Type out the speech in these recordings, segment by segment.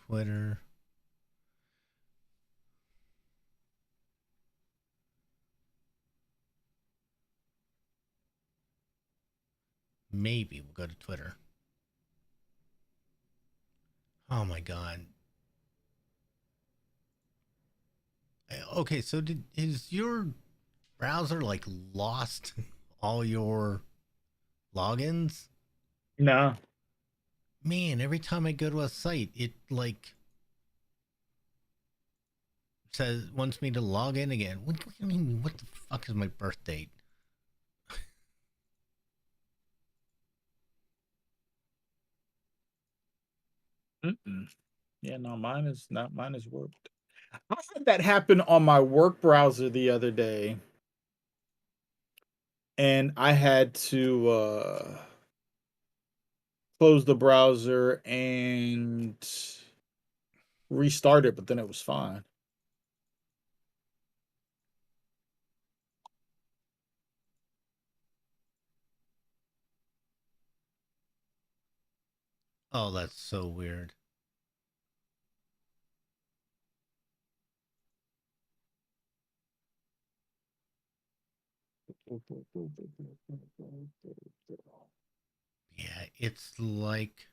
Twitter. Maybe we'll go to Twitter. Oh my god. Okay, so is your browser like lost all your logins? No. Man, every time I go to a site, it like says wants me to log in again. What do you mean? What the fuck is my birth date? Mm-mm. Yeah, no, mine is worked. I had that happen on my work browser the other day, and I had to close the browser and restart it, but then it was fine. Oh, that's so weird. Yeah, it's like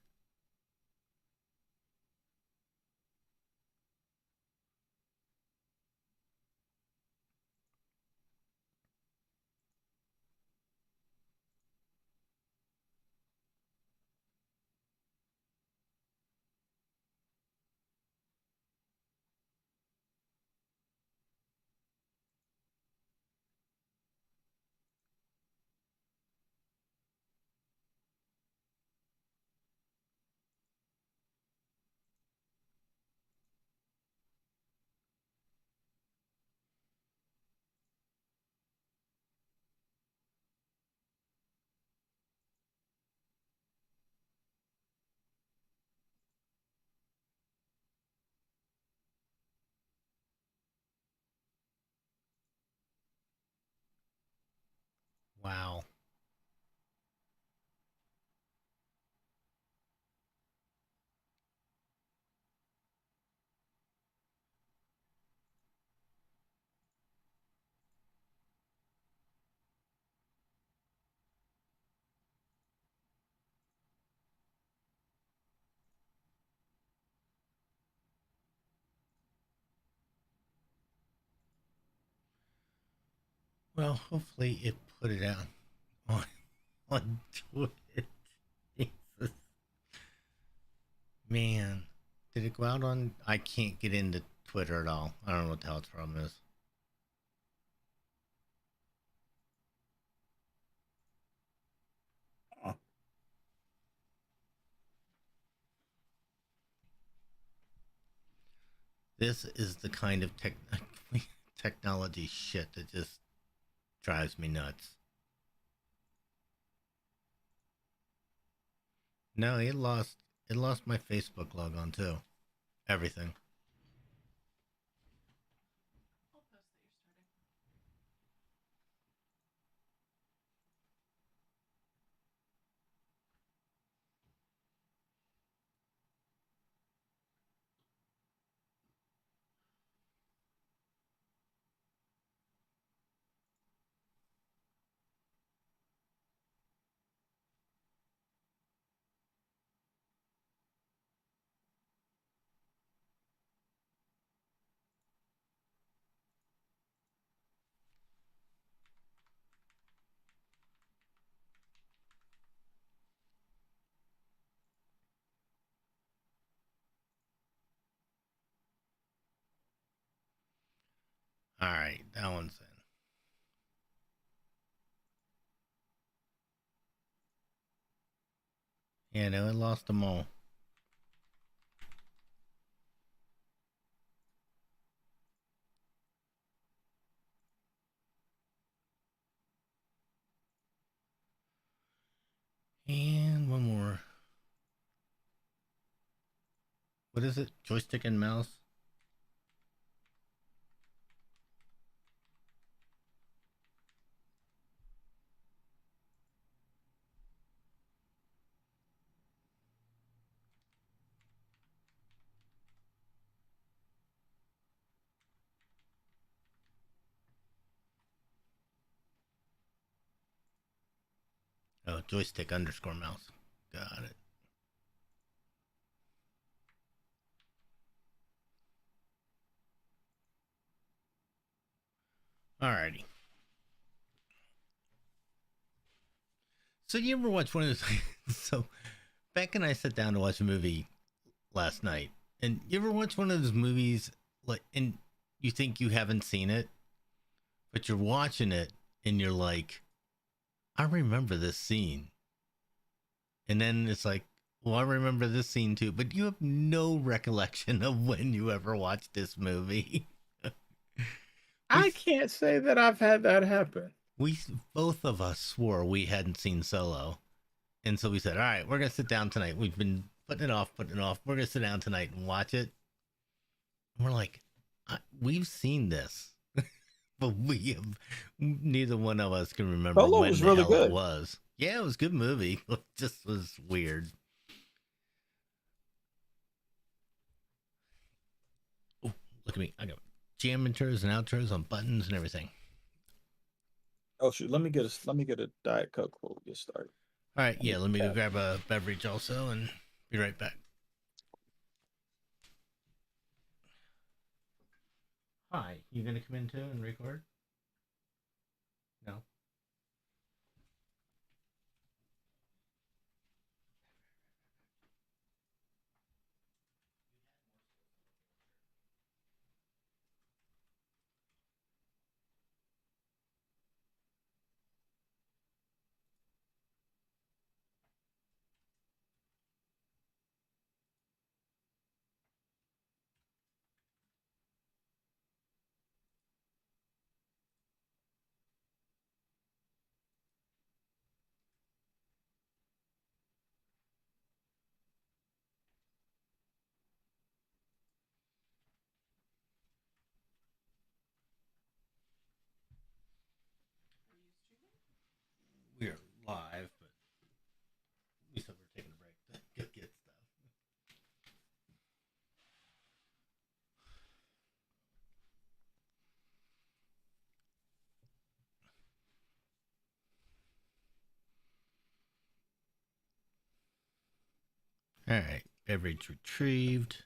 wow. Well, hopefully it put it out on on Twitter. Jesus. Man, did it go out on? I can't get into Twitter at all. I don't know what the hell its problem is. Uh, This is the kind of technology shit that just drives me nuts. No, it lost my Facebook logon too. Everything. All right, that one's in. Yeah, no, it lost them all. And one more. What is it? Joystick and Mouse? Oh, joystick underscore mouse. Got it. Alrighty. So you ever watch one of those? So Beck and I sat down to watch a movie last night, and you ever watch one of those movies like, and you think you haven't seen it, but you're watching it, and you're like, I remember this scene, and then it's like, well, I remember this scene too, but you have no recollection of when you ever watched this movie. we I can't say that I've had that happen. we both of us swore we hadn't seen Solo, and so we said, all right, we're gonna sit down tonight. We've been putting it off. We're gonna sit down tonight and watch it. And we're like, we've seen this, but we have neither one of us can remember Solo when was the really hell it good. was. Yeah, it was a good movie. It just was weird. Oh, look at me. I got jam intros and outros on buttons and everything. Oh shoot, let me get a Diet Coke before we get started. All right, I yeah, need let me go that. grab a beverage also and be right back. Hi, you gonna come in too and record? No. We're live, but we said we're taking a break to get stuff. All right, beverage retrieved.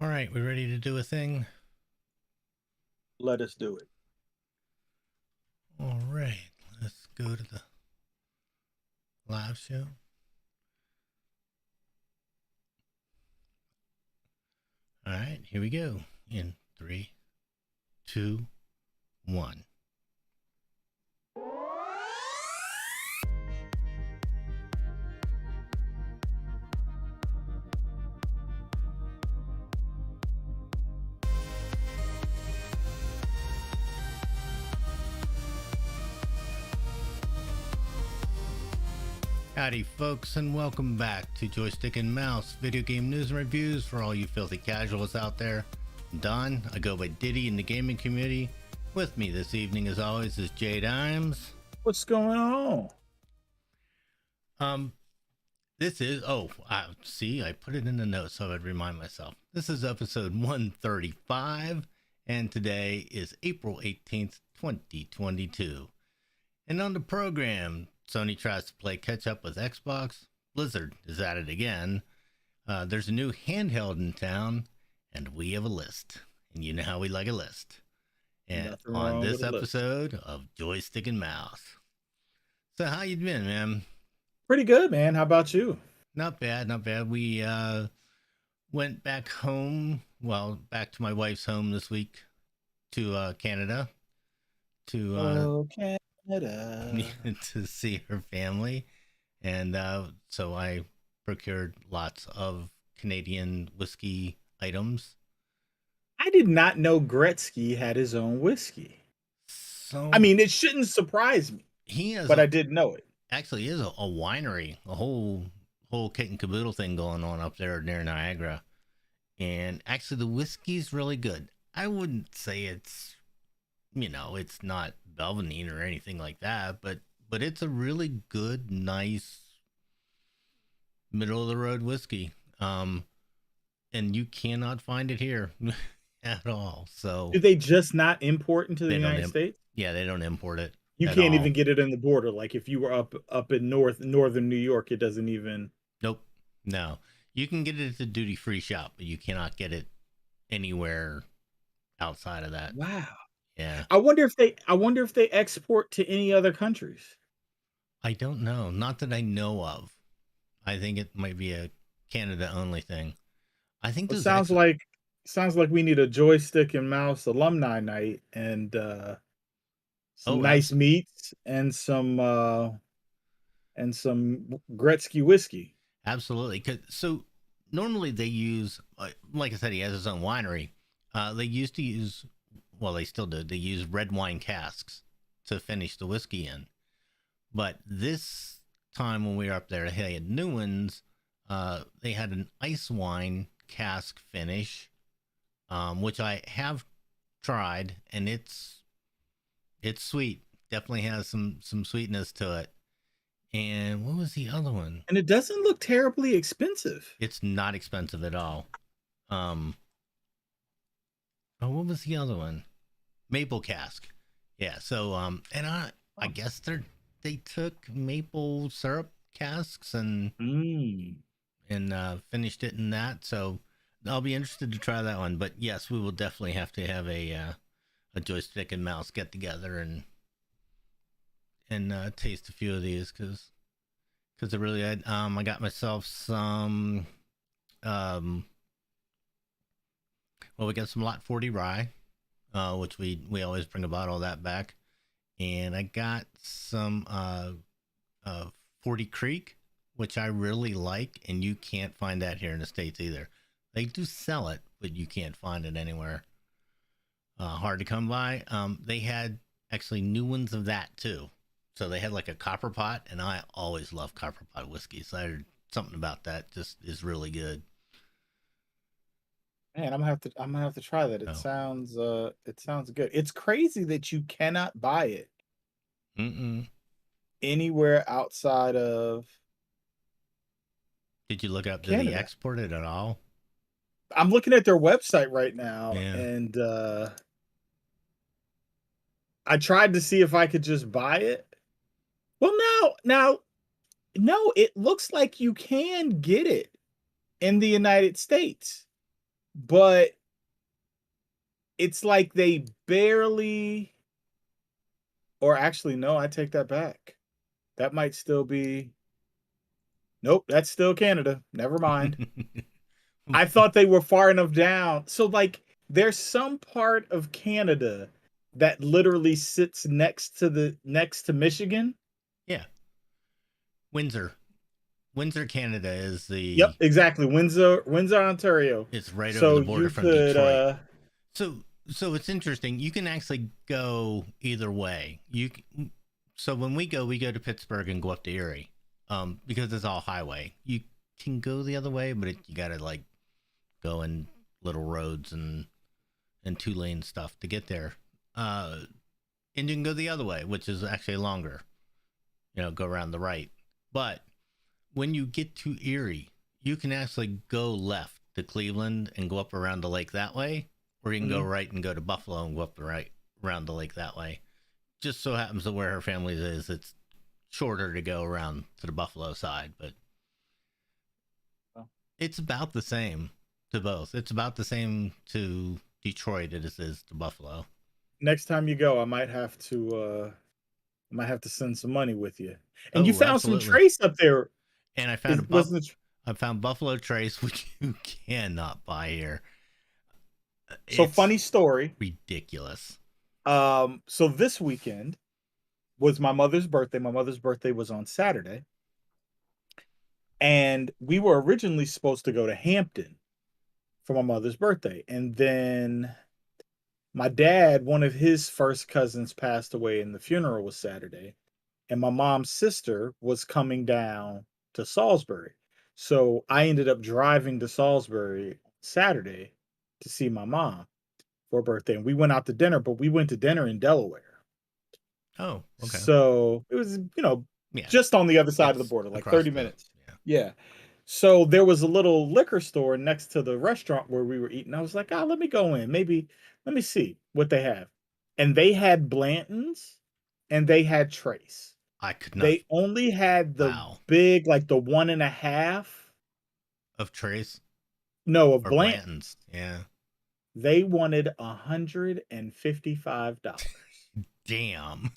All right, we ready to do a thing? Let us do it. All right, let's go to the live show. All right, here we go. In 3, 2, 1. Howdy, folks, and welcome back to Joystick and Mouse, video game news and reviews for all you filthy casuals out there. I'm Don, I go by Diddy in the gaming community. With me this evening, as always, is Jay Dimes. What's going on? Um, this is, see, I put it in the notes so I'd remind myself. This is episode 135, and today is April 18th, 2022. And on the program, Sony tries to play catch up with Xbox. Blizzard is at it again. There's a new handheld in town, and we have a list. And you know how we like a list. And Nothing on wrong this with a list. episode of Joystick and Mouse. So how you been, man? Pretty good, man. How about you? Not bad, not bad. We went back home, well, back to my wife's home this week to Canada to Oh, Canada. to see her family. And so I procured lots of Canadian whiskey items. I did not know Gretzky had his own whiskey. So I mean, it shouldn't surprise me, he has but I did know it. actually is a winery, a whole kit and caboodle thing going on up there near Niagara. And actually the whiskey's really good. I wouldn't say it's it's not Belvadine or anything like that, but but it's a really good, nice middle of the road whiskey. Um, and you cannot find it here at all. So Do they just not import into the they don't, United States? yeah, they don't import it You at can't all. even get it in the border. Like if you were up in northern New York, it doesn't even. Nope, no. You can get it at the duty free shop, but you cannot get it anywhere outside of that. Wow. Yeah, I wonder if they export to any other countries. I don't know. Not that I know of. I think it might be a Canada only thing. I think It there's sounds actually. like we need a Joystick and Mouse alumni night and some Oh, nice meats and some Gretzky whiskey. absolutely. So normally they use, like I said, he has his own winery. They used to use, well, they still do. They use red wine casks to finish the whiskey in. But this time when we were up there, they had new ones. They had an ice wine cask finish, which I have tried, and it's sweet. Definitely has some sweetness to it. And what was the other one? And it doesn't look terribly expensive. It's not expensive at all. Um, oh, what was the other one? Maple cask. Yeah. So and I Oh. guess they took maple syrup casks Mm. and finished it in that. So I'll be interested to try that one. But yes, we will definitely have to have a joystick and mouse get together and taste a few of these because I really I got myself some um well, we got some lot 40 rye, which we always bring a bottle of that back, and I got some 40 Creek, which I really like, and you can't find that here in the States either. They do sell it, but you can't find it anywhere. Hard to come by. They had actually new ones of that too. So they had like a copper pot, and I always love copper pot whiskey. So I heard something about that just is really good. Man, I'm gonna have to try that. So, It sounds good. It's crazy that you cannot buy it mm-mm. anywhere outside of Did you look up? Do they Canada. export it at all? I'm looking at their website right now Yeah. and I tried to see if I could just buy it. Well, now no, it looks like you can get it in the United States, but it's like they barely or actually no, I take that back. That might still be nope, that's still Canada. Never mind. I thought they were far enough down. So like there's some part of Canada that literally sits next to Michigan. Yeah. Windsor. Windsor, Canada is Yep, the exactly. Windsor, Ontario. it's right over So the border you from could Detroit. So it's interesting. You can actually go either way. So when we go to Pittsburgh and go up to Erie, because it's all highway. You can go the other way, but you got to like go in little roads and two lane stuff to get there. And you can go the other way, which is actually longer. Go around the right. But when you get to Erie, you can actually go left to Cleveland and go up around the lake that way, or you can go mhm. right and go to Buffalo and go up the right around the lake that way. Just so happens that where her family is, it's shorter to go around to the Buffalo side, but Oh. it's about the same to both. It's about the same to Detroit as it is to Buffalo. Next time you go, I might have to send some money with you. And you Oh, found some absolutely. trace up there. And Is wasn't it I found Buffalo Trace, which you cannot buy here. so It's funny story. ridiculous. So this weekend was my mother's birthday. My mother's birthday was on Saturday, and we were originally supposed to go to Hampton for my mother's birthday. And then my dad, one of his first cousins passed away, and the funeral was Saturday. And my mom's sister was coming down to Salisbury. So I ended up driving to Salisbury Saturday to see my mom for her birthday. And we went out to dinner, but we went to dinner in Delaware. Oh, okay. So it was, Yeah. just on the other side of the It's border, like across 30 the, minutes. yeah. Yeah. So there was a little liquor store next to the restaurant where we were eating. I was like, let me go in. Maybe let me see what they have. And they had Blanton's and they had Trace. I could not. They only had the Wow. big, like the 1.5. Of Trace No, of or Blanton. Blanton's. Yeah. They wanted $155 Damn.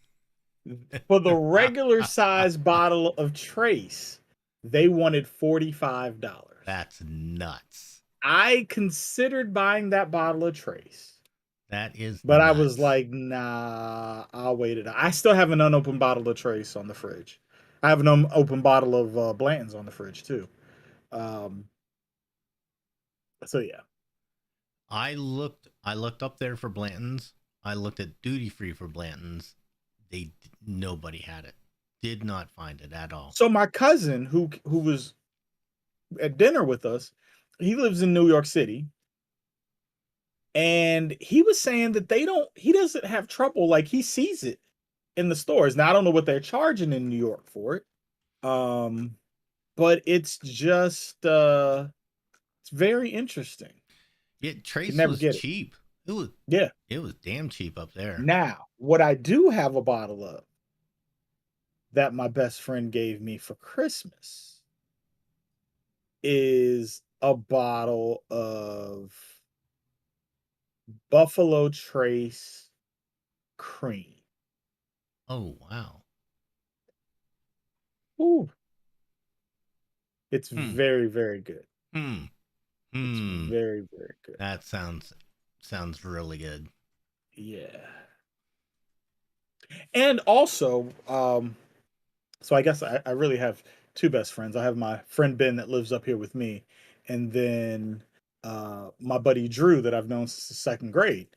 for the regular size bottle of Trace. They wanted $45. That's nuts. I considered buying that bottle of Trace, That is but I was nuts. like, nah, I'll wait it out. I still have an unopened bottle of Trace on the fridge. I have an open bottle of Blanton's on the fridge too. Um, so yeah. I looked up there for Blanton's. I looked at duty free for Blanton's. Nobody had it. Did not find it at all. So my cousin who was at dinner with us, he lives in New York City, and he was saying that he doesn't have trouble, like he sees it in the stores. Now I don't know what they're charging in New York for it. Um, but it's just it's very interesting. Can Trace never was get it. cheap. It was Yeah. it was damn cheap up there. Now, what I do have a bottle of that my best friend gave me for Christmas is a bottle of Buffalo Trace cream. Oh wow. Ooh, it's Hmm. very, very good. Hmm. It's Hmm. very, very good. That sounds really good. Yeah. And also, so I guess I really have two best friends. I have my friend Ben that lives up here with me, and then my buddy Drew that I've known since the second grade.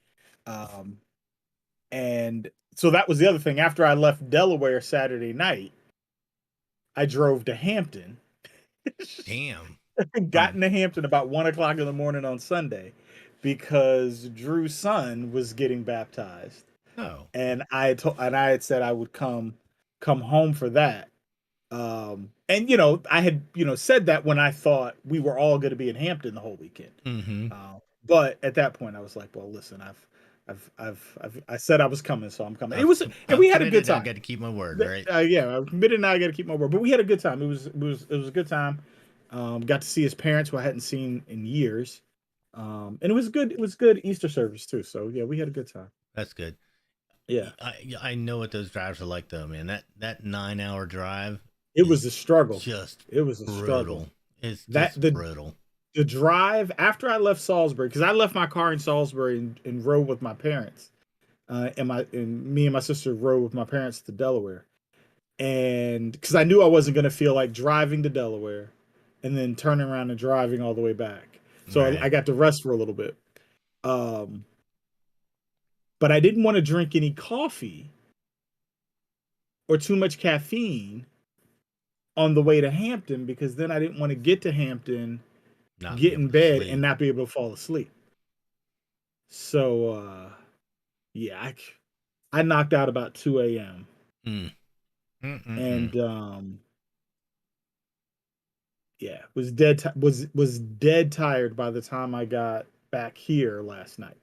Um, and so that was the other thing. After I left Delaware Saturday night, I drove to Hampton. Damn. Got From into Hampton about 1 o'clock in the morning on Sunday because Drew's son was getting baptized, oh. and I had said I would come home for that. And I had said that when I thought we were all going to be in Hampton the whole weekend. Mm-hmm. But at that point, I was like, well, listen, I said I was coming, so I'm coming. It I've was, and I've we had a good committed. I time. got to keep my word, right? Yeah, I'm committed, and I got to keep my word. But we had a good time. It was a good time. Got to see his parents, who I hadn't seen in years. And it was good. It was good Easter service too. So yeah, we had a good time. That's good. Yeah, I know what those drives are like though, man. That 9 hour drive it was is a struggle. just It was a struggle. brutal. It's That just brutal. the drive after I left Salisbury, because I left my car in Salisbury and rode with my parents. And me and my sister rode with my parents to Delaware, and because I knew I wasn't going to feel like driving to Delaware, and then turning around and driving all the way back. So I Right. got to rest for a little bit. Um, but I didn't want to drink any coffee or too much caffeine on the way to Hampton, because then I didn't want to get to Hampton, Not be get able in to bed, and sleep. not be able to fall asleep. So yeah, I knocked out about 2 a.m. Mm. Mm-mm-mm. and yeah, was dead tired by the time I got back here last night.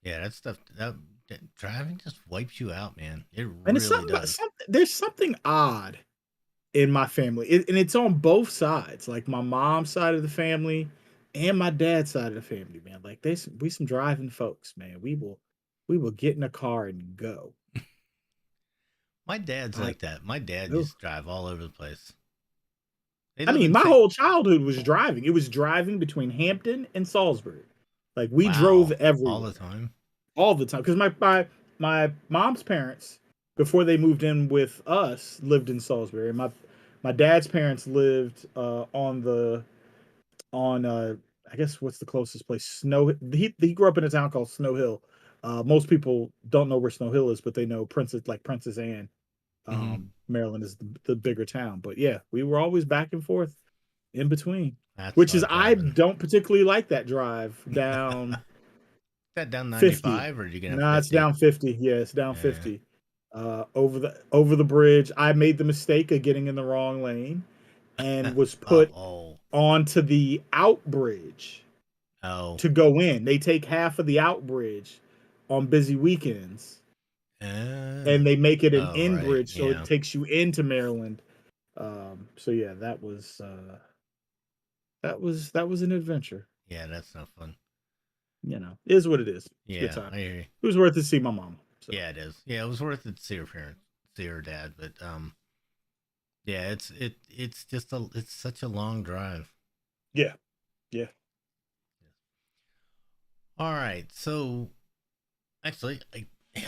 Yeah, that stuff that driving just wipes you out, man. It And it's really does. there's something odd in my family, and it's on both sides, like my mom's side of the family and my dad's side of the family, man. Like we some driving folks, man. We will get in a car and go. My dad's I like that. My dad ugh. used to drive all over the place. They I live mean, in my St. whole childhood was driving. It was driving between Hampton and Salisbury. Like we drove Wow, all the everywhere time. all the time, because my mom's parents, before they moved in with us, lived in Salisbury. My dad's parents lived on I guess what's the closest place? Snow. He grew up in a town called Snow Hill. Most people don't know where Snow Hill is, but they know Princess Anne. Hmm. Maryland is the bigger town. But yeah, we were always back and forth in between, That's which is, fun I driving. don't particularly like that drive down That down 50. 95 or did you get on No, it's 50? down 50. Yeah, it's down Yeah. 50. over the bridge. I made the mistake of getting in the wrong lane and was put Oh, onto the out bridge oh, to go in. They take half of the out bridge on busy weekends, uh, and they make it an oh, in right, bridge, so it yeah, takes you into Maryland. So yeah, that was an adventure. yeah. That's not fun. It is what it is. It's a good Yeah, time. I hear you. It was worth it to see my mom. So Yeah, it is. Yeah, it was worth it to see her parents, see her dad, but yeah, it's just it's such a long drive. yeah, yeah. All right, so actually,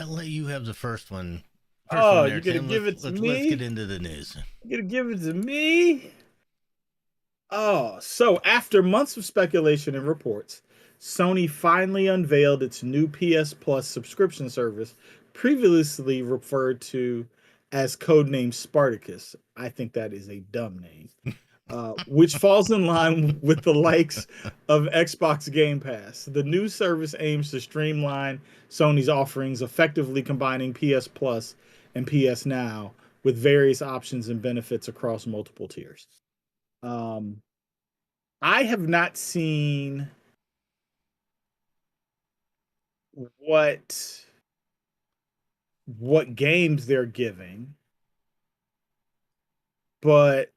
I'll let you have the first one Oh, there, you're gonna Tim. give it to Let's get me? into the news. You're gonna give it to me? Oh, so after months of speculation and reports, Sony finally unveiled its new PS Plus subscription service, previously referred to as codename Spartacus. I think that is a dumb name. Which falls in line with the likes of Xbox Game Pass. The new service aims to streamline Sony's offerings, effectively combining PS Plus and PS Now with various options and benefits across multiple tiers. Um, I have not seen what games they're giving, but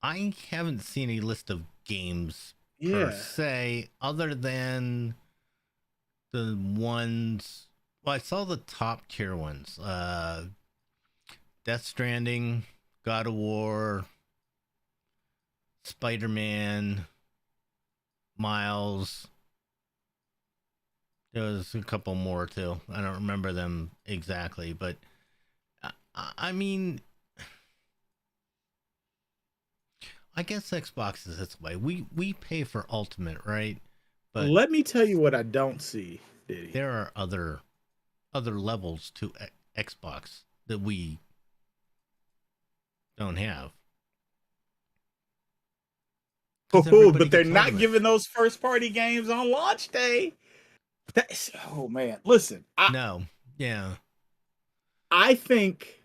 I haven't seen a list of games per yeah, se, other than the ones. Well, I saw the top tier ones. Death Stranding, God of War, Spider Man, Miles. There was a couple more too. I don't remember them exactly, but I mean, I guess Xbox is this way. We pay for Ultimate, right? But let me tell you what I don't see, Diddy. there are other levels to Xbox that we don't have because Oh, everybody but they're gets not Ultimate. giving those first party games on launch day. That's, oh man, listen, No, yeah, I think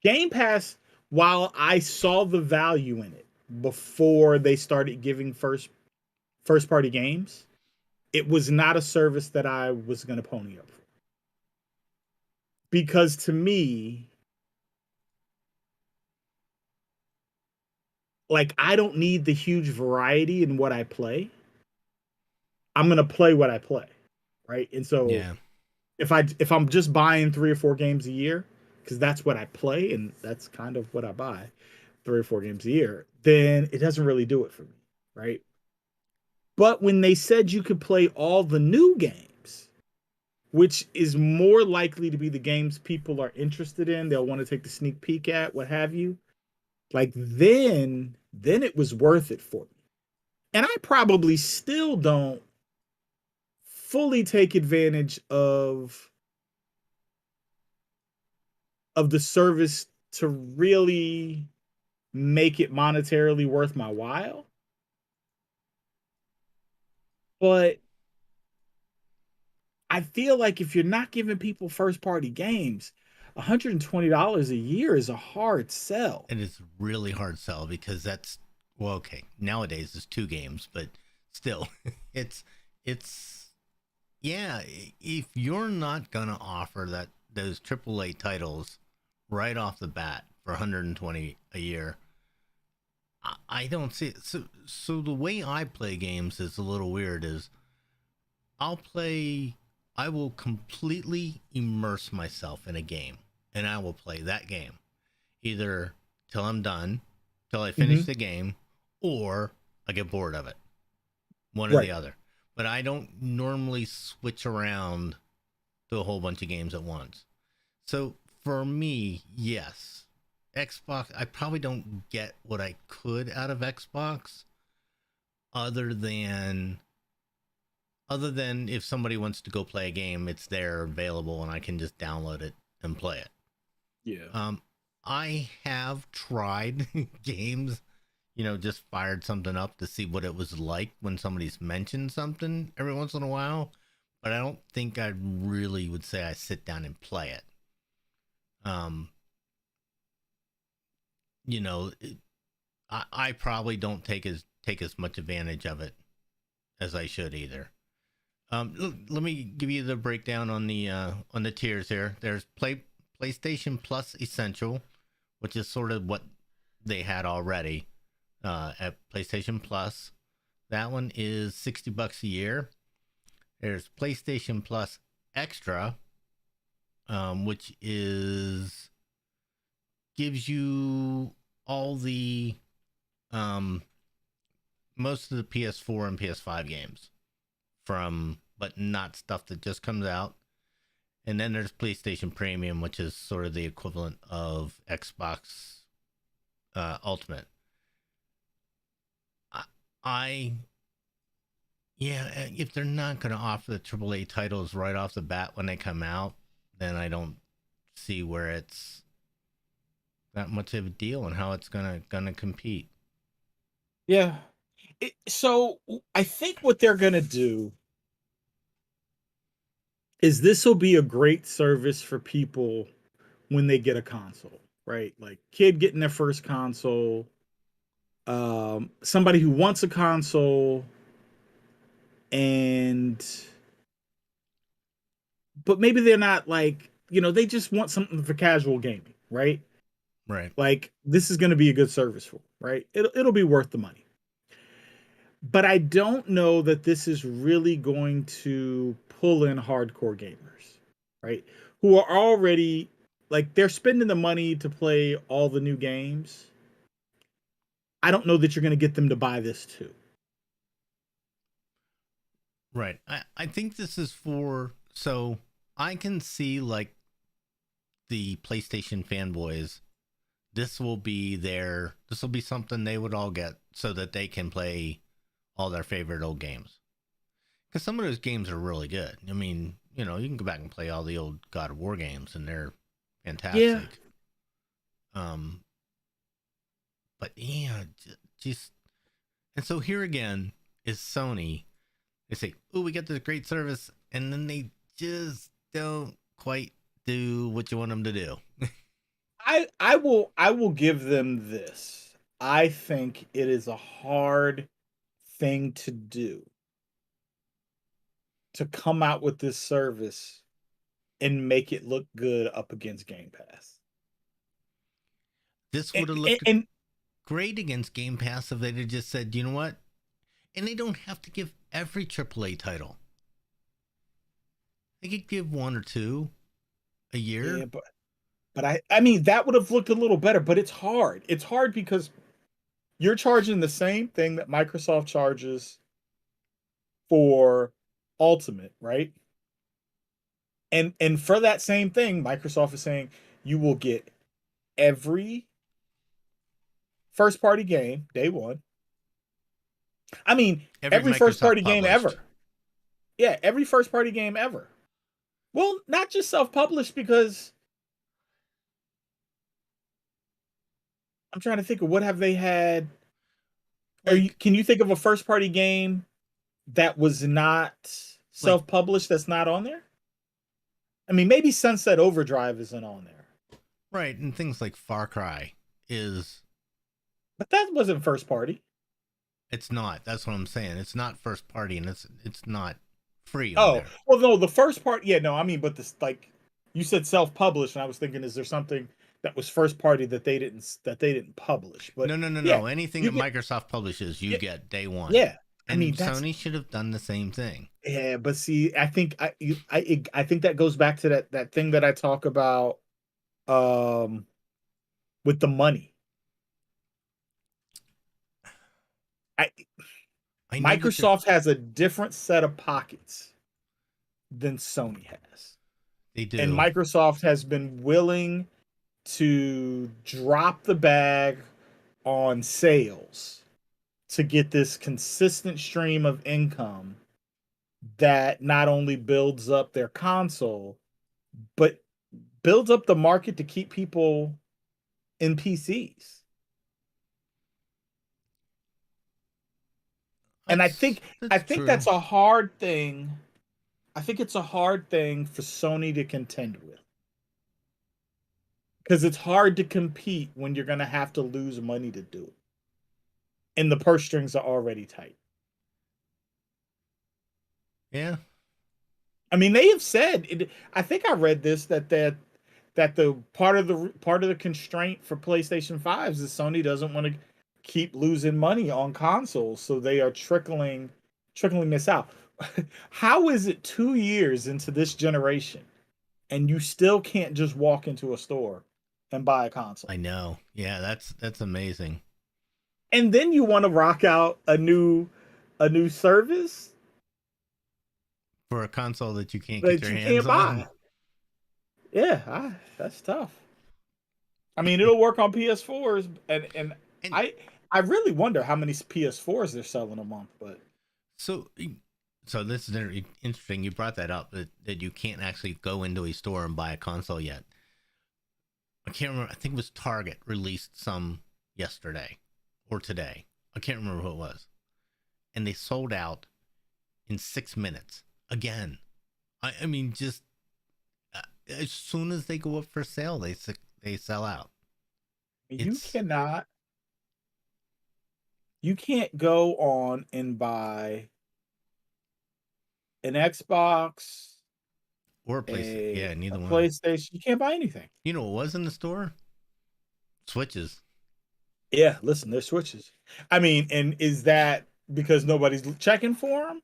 Game Pass, while I saw the value in it before they started giving first party games, it was not a service that I was going to pony up for. Because to me, like I don't need the huge variety in what I play. I'm going to play what I play, right? And so yeah. if I'm just buying 3 or 4 games a year, because that's what I play and that's kind of what I buy, 3 or 4 games a year, then it doesn't really do it for me, right? But when they said you could play all the new games, which is more likely to be the games people are interested in, they'll want to take the sneak peek at, what have you. Like then it was worth it for me. And I probably still don't fully take advantage of the service to really make it monetarily worth my while. But I feel like if you're not giving people first party games, $120 a year is a hard sell. And it's really hard sell because that's well, okay. Nowadays it's 2 games, but still, it's it's yeah. If you're not gonna offer those AAA titles right off the bat for 120 a year, I don't see it. So the way I play games is a little weird. Is I'll play. I will completely immerse myself in a game, and I will play that game either till I'm done, till I finish Mm-hmm. the game, or I get bored of it. One or the Right. other. But I don't normally switch around to a whole bunch of games at once. So for me, yes. Xbox, I probably don't get what I could out of Xbox other than if somebody wants to go play a game, it's there available and I can just download it and play it. Yeah. Um, I have tried games, just fired something up to see what it was like when somebody's mentioned something every once in a while. but I don't think I really would say I sit down and play it. Um, you know, I probably don't take as much advantage of it as I should either. Let me give you the breakdown on the tiers here. There's PlayStation Plus Essential, which is sort of what they had already at PlayStation Plus. That one is $60 a year. There's PlayStation Plus Extra, which is gives you all the um, most of the PS4 and PS5 games from, but not stuff that just comes out. And then there's PlayStation Premium, which is sort of the equivalent of Xbox Ultimate. I, I yeah, if they're not going to offer the AAA titles right off the bat when they come out, then I don't see where it's that much of a deal and how it's gonna compete. Yeah. So I think what they're gonna do is this will be a great service for people when they get a console, right? Like kid getting their first console, somebody who wants a console, and but maybe they're not like, they just want something for casual gaming, right? Right. Like this is going to be a good service for, right? It'll be worth the money. But I don't know that this is really going to pull in hardcore gamers, right? Who are already like they're spending the money to play all the new games. I don't know that you're going to get them to buy this too. Right. I think this is for, so I can see like the PlayStation fanboys. This will be something they would all get so that they can play all their favorite old games. Because some of those games are really good. I mean, you can go back and play all the old God of War games, and they're Yeah. fantastic. Um, but yeah, just and so here again is Sony. They say, "Oh, we got this great service," and then they just don't quite do what you want them to do. I will give them this. I think it is a hard thing to do to come out with this service and make it look good up against Game Pass. This And, would have and, looked and great against Game Pass if they'd have just said, "You know what?" And they don't have to give every AAA title. They could give one or two a yeah, year. but I mean that would have looked a little better, but it's hard. It's hard because you're charging the same thing that Microsoft charges for Ultimate, right? And for that same thing, Microsoft is saying you will get every first party game day one. I mean, Every every first Microsoft party game published. ever. Yeah, every first party game ever. Well, not just self published because I'm trying to think of what have they had. Like, Can you think of a first party game that was not like, self published that's not on there? I mean, maybe Sunset Overdrive isn't on there, right, and things like Far Cry is, but that wasn't first party. it's not. That's what I'm saying. It's not first party, and it's not free on Oh, there. well, no, the first part, yeah, no, I mean, but this like you said self-published, and I was thinking, is there something that was first party that they didn't publish? But No, no, no, yeah, no. Anything you that get Microsoft publishes, you yeah, get day one. yeah. I And mean, that's Sony should have done the same thing. yeah, but see, I think that goes back to that thing that I talk about um with the money. I I know that they're Microsoft has a different set of pockets than Sony has. they And do. Microsoft has been willing to drop the bag on sales to get this consistent stream of income that not only builds up their console, but builds up the market to keep people in PCs. And That's I that's think true. that's a hard thing I think it's a hard thing for Sony to contend with. Because it's hard to compete when you're going to have to lose money to do it. And the purse strings are already tight. Yeah. I mean, they have said it, I think I read this that the part of the constraint for PlayStation 5s is Sony doesn't want to keep losing money on consoles, so they are trickling this out. How is it 2 years into this generation and you still can't just walk into a store and buy a console? I know. Yeah, that's amazing. And then you want to rock out a new service For a console that you can't get that your you hands can't on. buy. Yeah, that's tough. I mean, it'll work on PS4s, and And I really wonder how many PS4s they're selling a month. But so so this is interesting. You brought that up that you can't actually go into a store and buy a console yet. I can't remember. I think it was Target released some yesterday or today. I can't remember who it was. And they sold out in 6 minutes again. I mean, just as soon as they go up for sale, they sell out. you It's cannot, you can't go on and buy an Xbox, or a PlayStation. Yeah, a neither one. PlayStation. You can't buy anything. You know what was in the store? Switches. Yeah, listen, there's switches. I mean, and is that because nobody's checking for them,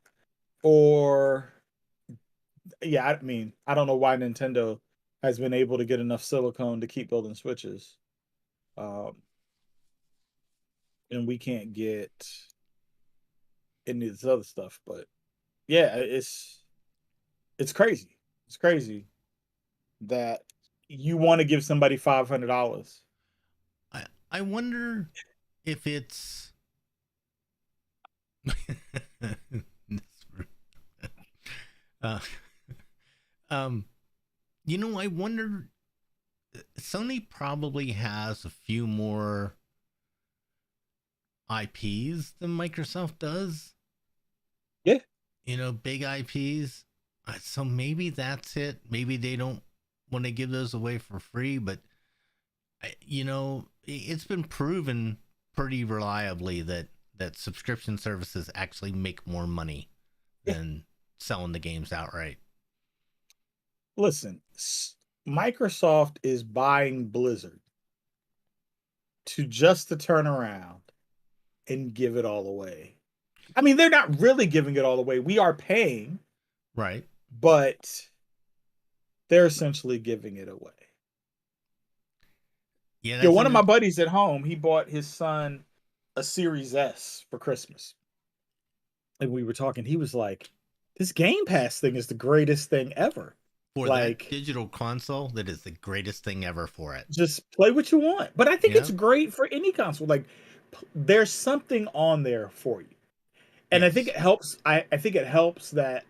or yeah, I mean, I don't know why Nintendo has been able to get enough silicone to keep building switches, um, and we can't get any of this other stuff. But yeah, it's crazy. It's crazy that you want to give somebody $500. I wonder if it's uh, um I wonder, Sony probably has a few more IPs than Microsoft does. Yeah, Big IPs. So maybe that's it. Maybe they don't want to give those away for free, but it's been proven pretty reliably that subscription services actually make more money yeah. than selling the games outright. Listen, Microsoft is buying Blizzard to turn around and give it all away. I mean, they're not really giving it all away. We are paying, Right. but they're essentially giving it away. Yeah, Yeah, that's one of my in buddies at home, he bought his son a Series S for Christmas. And we were talking, he was like, this Game Pass thing is the greatest thing ever. for that Like, digital console. That is the greatest thing ever for it. just play what you want. But I think it's Yeah. great for any console. Like, there's something on there for you. And I think Yes. it helps. I think it helps that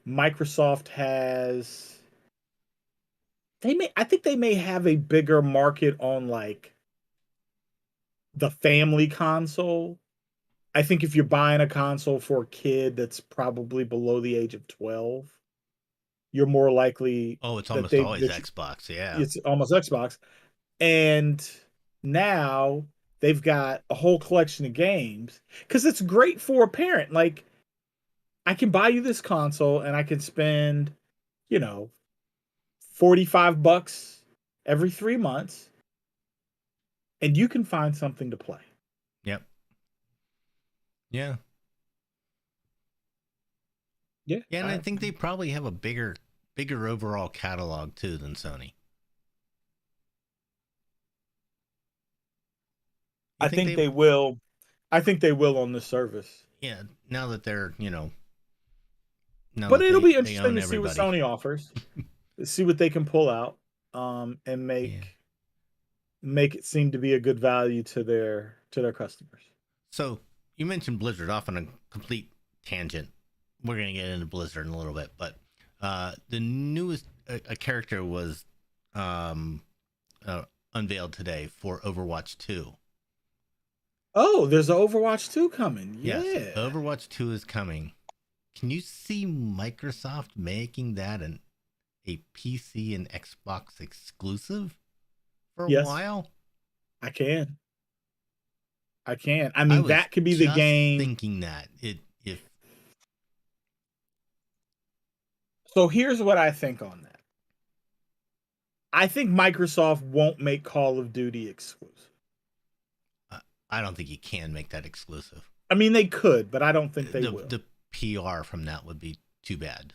Microsoft has I think they may have a bigger market on like the family console. I think if you're buying a console for a kid that's probably below the age of 12, you're more likely Oh, it's that almost always Xbox. Yeah. it's almost Xbox. And now they've got a whole collection of games because it's great for a parent. Like, I can buy you this console and I can spend, you know, $45 every 3 months and you can find something to play. Yep. Yeah. Yeah. Yeah, and I think they probably have a bigger overall catalog too than Sony. You I think think they? they will. I think they will on this service. Yeah. Now that they're now But that it'll be they interesting own to see what everybody. Sony offers, see what they can pull out, and Yeah. make it seem to be a good value to their customers. So you mentioned Blizzard off on a complete tangent. We're gonna get into Blizzard in a little bit, but the newest a character was um, unveiled today for Overwatch 2. Oh, there's an Overwatch 2 coming. Yes, Yeah. Overwatch 2 is coming. can you see Microsoft making that a PC and Xbox exclusive for a Yes, while? I can. I can. I I mean, was that could be the just game. thinking that it if So here's what I think on that. I think Microsoft won't make Call of Duty exclusive. uh, I don't think you can make that exclusive. I mean, they could, but I don't think they will. The PR from that would be too bad.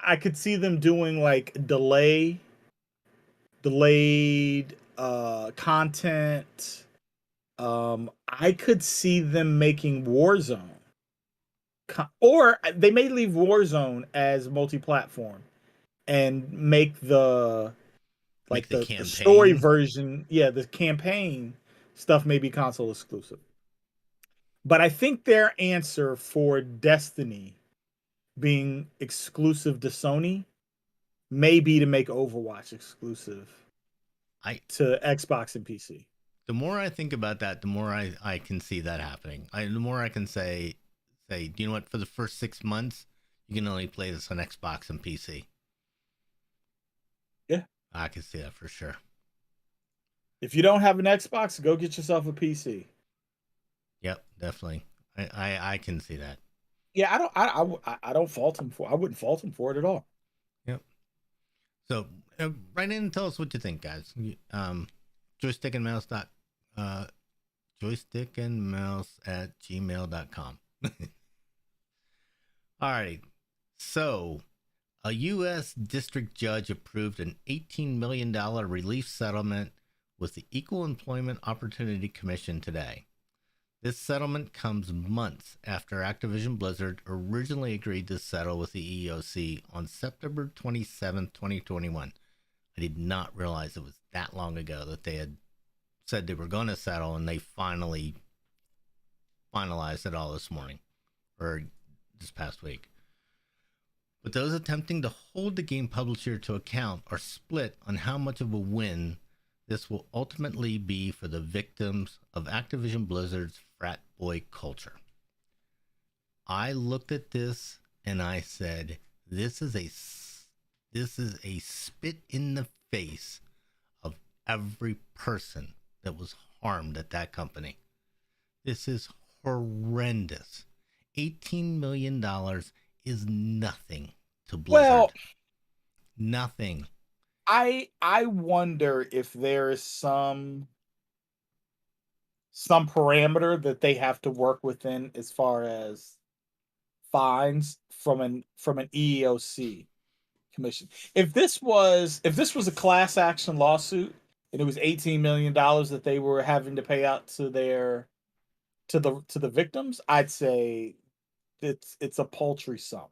I could see them doing like delayed content. I could see them making Warzone, or they may leave Warzone as multi-platform and make the Make like the the story campaign. version, yeah, the campaign stuff may be console exclusive. But I think their answer for Destiny being exclusive to Sony may be to make Overwatch exclusive I to Xbox and PC. The more I think about that, the more I can see that happening. The more I can say, do you know what? For the first 6 months, you can only play this on Xbox and PC. Yeah. I can see that for sure. If you don't have an Xbox, go get yourself a PC. Yep, definitely. I can see that. Yeah, I don't fault him for. I wouldn't fault him for it at all. Yep. So write in and tell us what you think, guys. Joystick and mouse joystick and mouse at gmail.com. All right. So a U.S. district judge approved an $18 million relief settlement with the Equal Employment Opportunity Commission today. This settlement comes months after Activision Blizzard originally agreed to settle with the EEOC on September 27, 2021. I did not realize it was that long ago that they had said they were going to settle, and they finally finalized it all this morning or this past week. But those attempting to hold the game publisher to account are split on how much of a win this will ultimately be for the victims of Activision Blizzard's frat boy culture. I looked at this and I said, this is a spit in the face of every person that was harmed at that company. This is horrendous. $18 million is nothing to Blizzard. Well, Nothing. I wonder if there is some parameter that they have to work within as far as fines from an EEOC commission. If this was a class action lawsuit and it was $18 million that they were having to pay out to the victims, I'd say it's a paltry sum,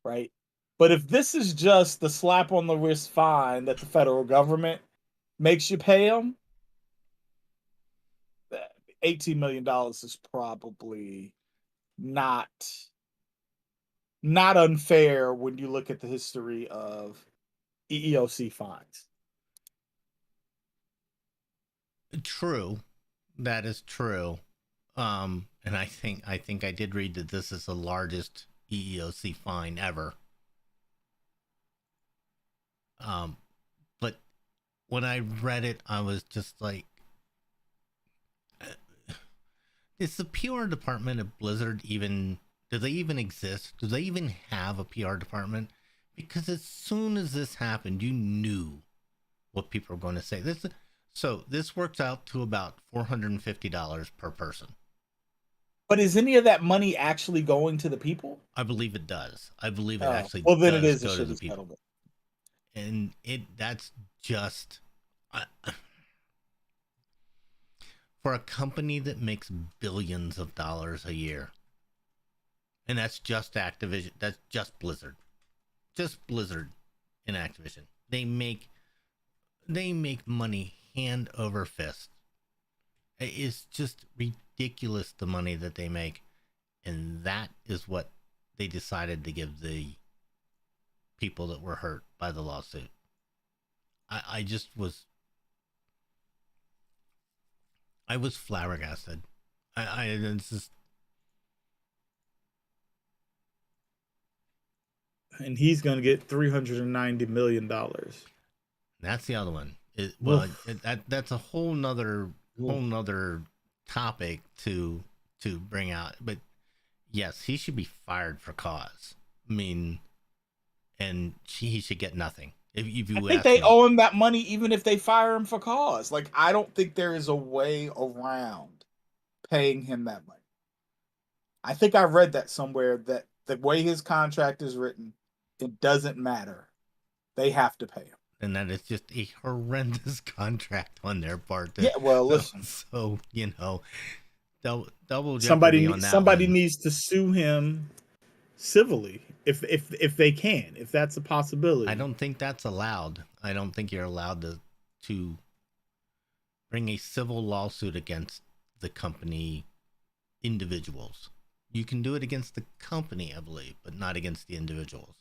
right? But if this is just the slap on the wrist fine that the federal government makes you pay them, $18 million is probably not not unfair when you look at the history of EEOC fines. True. That is true. And I think I did read that this is the largest EEOC fine ever. But when I read it, I was just like, is the PR department of Blizzard even? Do they even exist? Do they even have a PR department? Because as soon as this happened, you knew what people were going to say. This works out to about $450 per person. But is any of that money actually going to the people? I believe it does. I believe it Oh, actually well, then it does is a go to the shitty people, settlement. and that's just uh, for a company that makes billions of dollars a year, and that's just Activision. That's just Blizzard, and Activision. They make money hand over fist. It's just ridiculous the money that they make, and that is what they decided to give the people that were hurt by the lawsuit. I just was I was flabbergasted. It's just and he's going to get $390 million. That's the other one. Oof. That's a whole Oof. nother topic to bring out. But yes, he should be fired for cause. I mean, and he should get nothing. If I you think ask they me, owe him that money even if they fire him for cause. Like, I don't think there is a way around paying him that money. I think I read that somewhere that the way his contract is written, it doesn't matter. They have to pay him. and that is just a horrendous contract on their part. Yeah, well, So, listen. so double jeopardy on that Somebody one. needs to sue him civilly if they can, if that's a I possibility. don't think that's allowed. I don't think you're allowed to bring a civil lawsuit against the company individuals. You can do it against the company, I believe, but not against the individuals.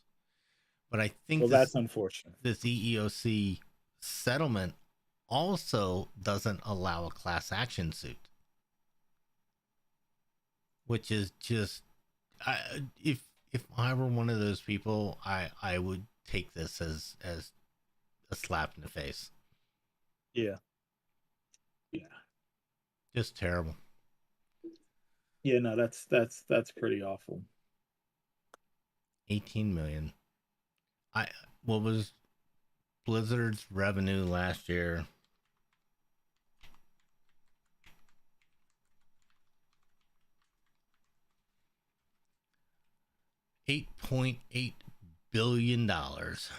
But I think Well, that's unfortunate. this EEOC settlement also doesn't allow a class action suit, which is just if I were one of those people, I would take this as a slap in the face. Yeah. Yeah. Just terrible. Yeah, no, that's pretty awful. 18 million. I what was Blizzard's revenue last year? 8.8 billion dollars.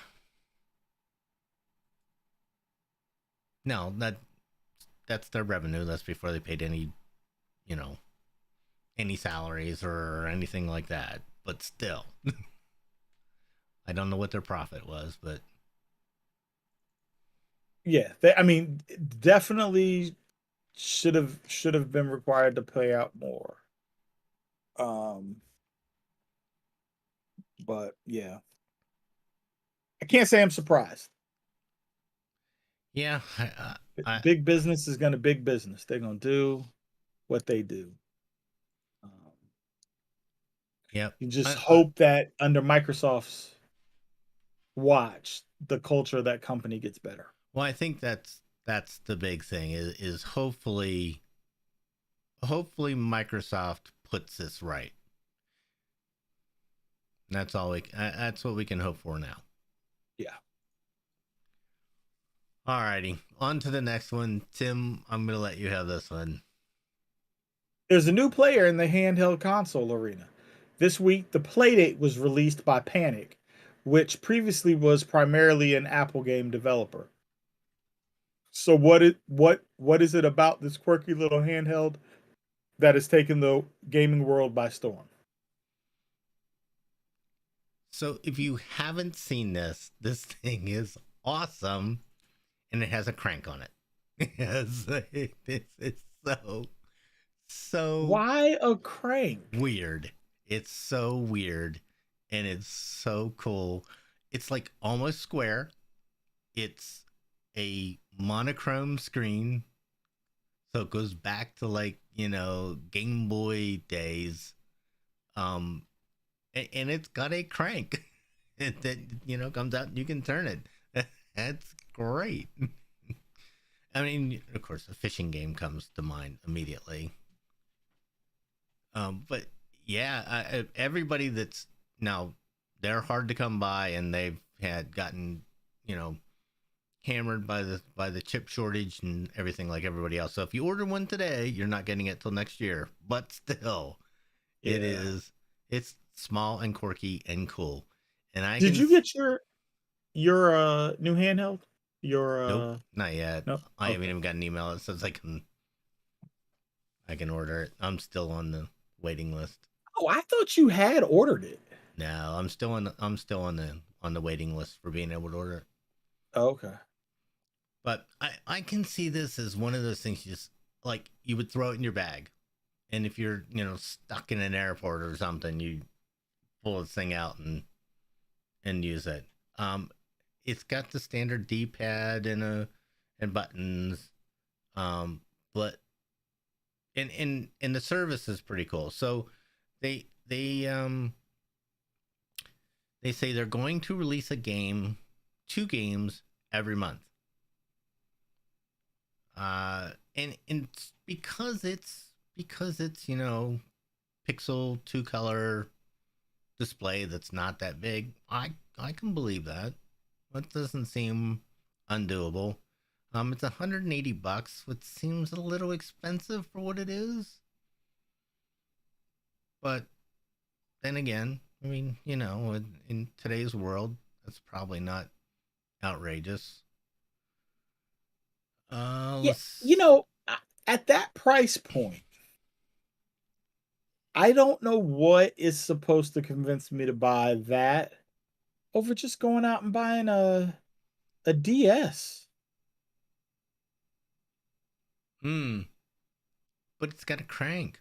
No, that's their revenue. That's before they paid any, you know, any salaries or anything like that. But still, I don't know what their profit was, but Yeah, I mean, definitely should have been required to pay out more. Um, but yeah, I can't say I'm surprised. yeah, Big business is going to big business. They're going to do what they do. Um, yep. you just I, hope that under Microsoft's watch, the culture of that company gets better. well, I think that's the big thing is hopefully Microsoft puts this right. That's all that's what we can hope for now. Yeah. Alrighty, on to the next one. Tim, I'm gonna let you have this one. There's a new player in the handheld console arena. This week, the Playdate was released by Panic, which previously was primarily an Apple game developer. So what is it about this quirky little handheld that has taken the gaming world by storm? So if you haven't seen this thing is awesome, and it has a crank on it. Yes, it's so Why a crank? weird. It's so weird, and it's so cool. It's like almost square. It's a monochrome screen, so it goes back to like Game Boy days. Um, and it's got a crank that comes out and you can turn it. That's great. I mean, of course, a fishing game comes to mind immediately. But yeah, everybody that's now they're hard to come by, and they've had gotten you know hammered by the chip shortage and everything like everybody else. So if you order one today, you're not getting it till next year. But still, it Yeah. is it's small and quirky and cool. And I Did can you get your new handheld? Your nope, not yet. no? I haven't Okay. even got an email that says I can order it. I'm still on the waiting list. Oh, I thought you had ordered it. No, I'm still on the waiting list for being able to order it. Oh, okay. But I can see this as one of those things you just like you would throw it in your bag. And if you're, stuck in an airport or something, you pull this thing out and use it. It's got the standard D-pad and buttons. But and the service is pretty cool. So they They say they're going to release a game, 2 games every month. And because it's pixel 2 color display that's not that big. I can believe that. That doesn't seem undoable. It's $180, which seems a little expensive for what it is. But then again, I mean, in today's world, that's probably not outrageous. Yeah, you Let's. know, at that price point, I don't know what is supposed to convince me to buy that over just going out and buying a DS. Hmm. But it's got a crank.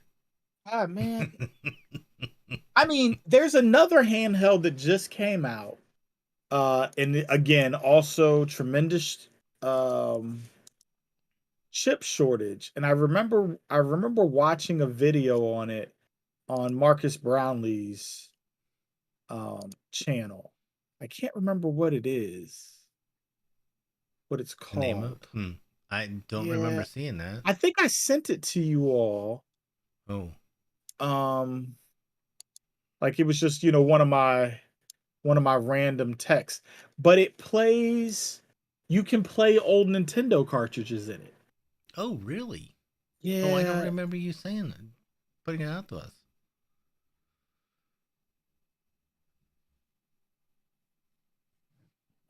Ah, man. I mean, there's another handheld that just came out. And again, also tremendous um chip shortage. And I remember watching a video on it on Marcus Brownlee's channel. I can't remember what it's The name of. called. I don't remember Yeah, seeing that. I think I sent it to you all. Oh. Um, like it was just, one of my random texts. But you can play old Nintendo cartridges in it. Oh, really? Oh, I don't Yeah. remember you saying that, putting it out to us.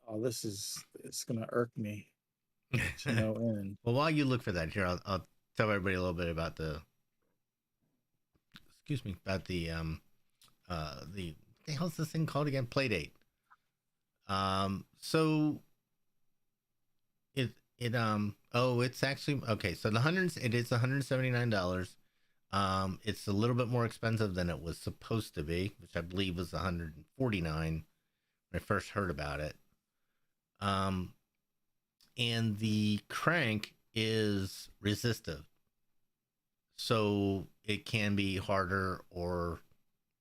Oh, it's gonna irk me to no end. Well, while you look for that, here I'll tell everybody a little bit about the what the hell's this thing called again? Playdate. So it's actually okay. So it is $179. It's a little bit more expensive than it was supposed to be, which I believe was 149 when I first heard about it. Um, and the crank is resistive, so it can be harder or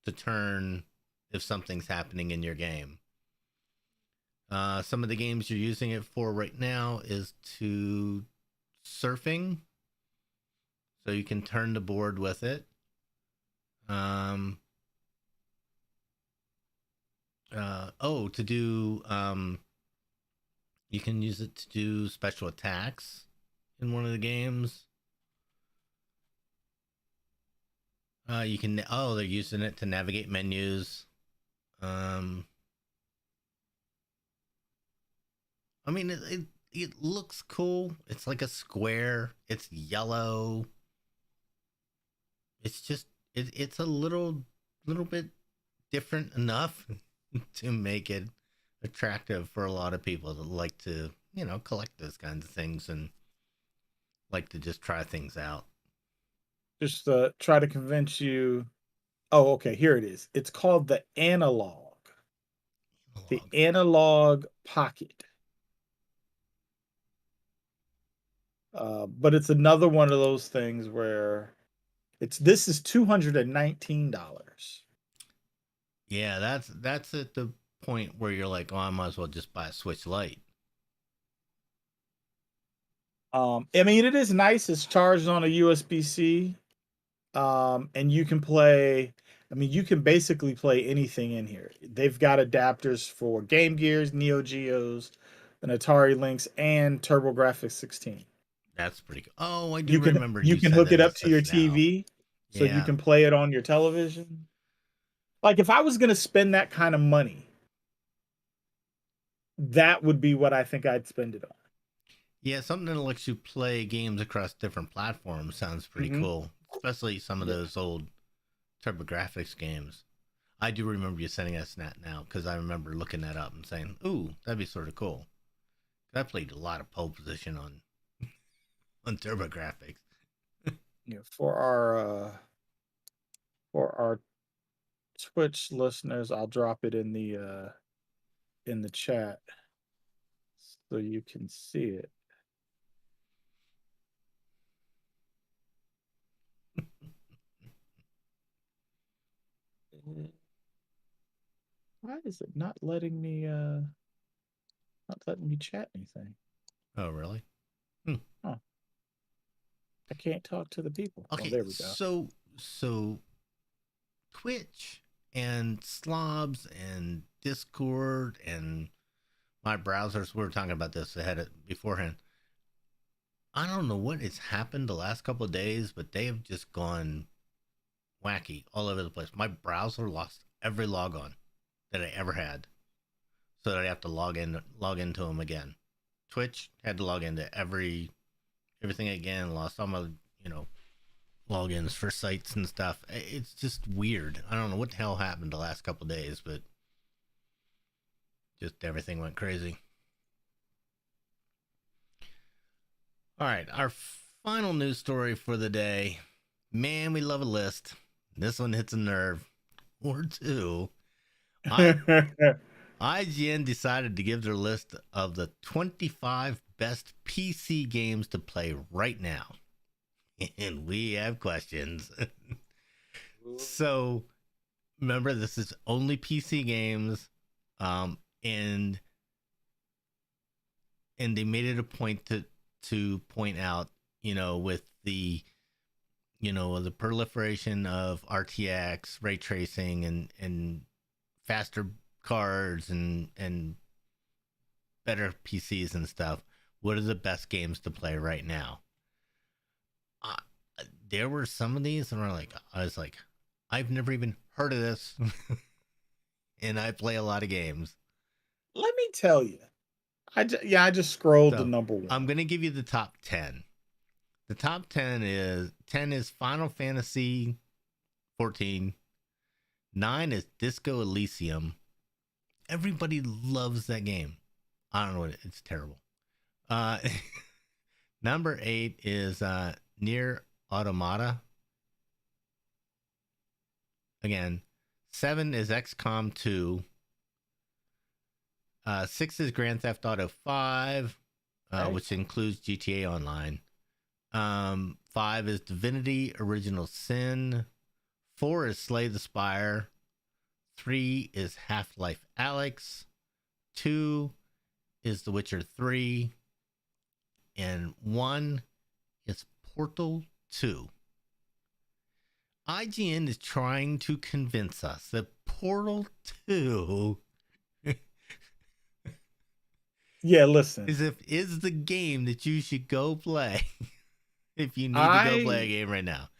to turn if something's happening in your game. Some of the games you're using it for right now is to surfing, so you can turn the board with it. Um, to do you can use it to do special attacks in one of the games. You can they're using it to navigate menus. Um, I mean it looks cool. It's like a square. It's yellow. It's just it's a little bit different enough to make it attractive for a lot of people that like to collect those kinds of things and like to just try things out. Just try to convince you. Oh, okay, here it is. It's called the Analog. Analog Pocket. But it's another one of those things where this is $219. Yeah, that's at the point where you're like, oh, I might as well just buy a Switch Lite. I mean, it is nice. It's charged on a USB-C. And you can play. I mean, you can basically play anything in here. They've got adapters for Game Gears, Neo Geos, an Atari Lynx, and TurboGrafx 16. That's pretty cool. Oh, I do You can remember you you can said hook that it up it's to a your now. TV, so you Yeah. can play it on your television. Like if I was gonna spend that kind of money, that would be what I think I'd spend it Yeah, something that lets you play games across different platforms sounds on. pretty cool, especially some of Yeah. those old TurboGrafx games. I do remember you sending us that now because I remember looking that up and saying, "Ooh, that'd be sort of cool." I played a lot of pole position on TurboGrafx. Yeah. For our Twitch listeners, I'll drop it in the chat so you can see it. Why is it not letting me chat anything? Oh, really? Hmm. Huh. I can't talk to the people. Oh, Okay, there we go. so Twitch and Slobs and Discord and my browsers, we were talking about this beforehand. I don't know what has happened the last couple of days, but they have just gone wacky all over the place. My browser lost every logon that I ever had, so that I have to log into them again. Twitch had to log into everything again. Lost all my logins for sites and stuff. It's just weird. I don't know what the hell happened the last couple of days, but just everything went crazy. All right, our final news story for the day. Man, we love a list. This one hits a nerve or two. IGN decided to give their list of the 25 best PC games to play right now. And we have questions. So, remember, this is only PC games. And they made it a point to point out, with the the proliferation of RTX, ray tracing, and faster cards and better PCs and stuff, what are the best games to play right now? There were some of these, and I was like, I've never even heard of this, and I play a lot of games. Let me tell you, I just scrolled to number 1. I'm gonna give you the top 10. The top 10 is Final Fantasy 14. 9 is Disco Elysium. Everybody loves that game. I don't know what it's terrible. Number 8 is Nier Automata. Again, 7 is XCOM 2. 6 is Grand Theft Auto 5, which includes GTA Online. 5 is Divinity Original Sin. 4 is Slay the Spire. 3 is Half-Life Alyx. 2 is The Witcher 3. And 1 is Portal 2. IGN is trying to convince us that Portal 2 listen, is the game that you should go play if you need to go play a game right now.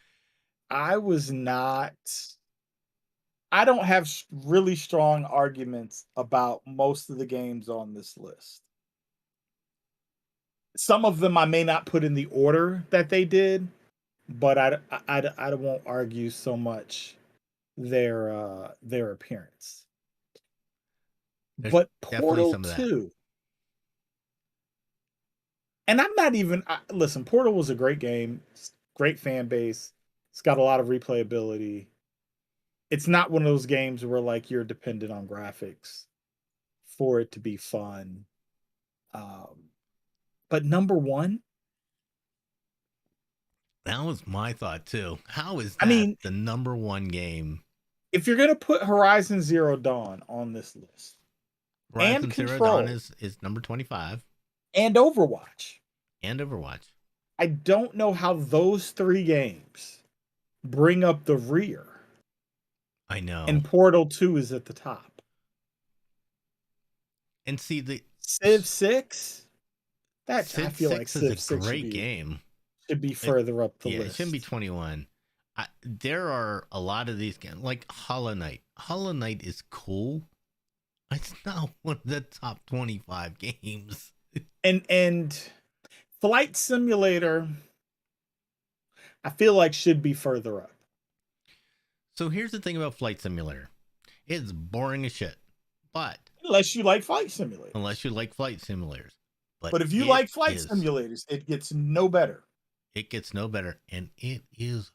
I don't have really strong arguments about most of the games on this list. Some of them I may not put in the order that they did, but I won't argue so much their appearance. There's but Portal 2, and I'm not even listen. Portal was a great game, great fan base. It's got a lot of replayability. It's not one of those games where like you're dependent on graphics for it to be fun. But number 1, that was my thought too. How is that the number 1 game? If you're gonna put Horizon Zero Dawn on this list, Horizon Zero Dawn is number 25, and Overwatch, I don't know how those 3 games bring up the rear. I know. And Portal 2 is at the top. And see, the Civ 6, I feel like Civ 6 is a great game. Should be further up the list. It shouldn't be 21. There are a lot of these games, like Hollow Knight. Hollow Knight is cool. It's not one of the top 25 games. And Flight Simulator, I feel like should be further up. So here's the thing about Flight Simulator. It's boring as shit. But unless you like flight simulators. But if you like flight simulators, it gets no better. And it is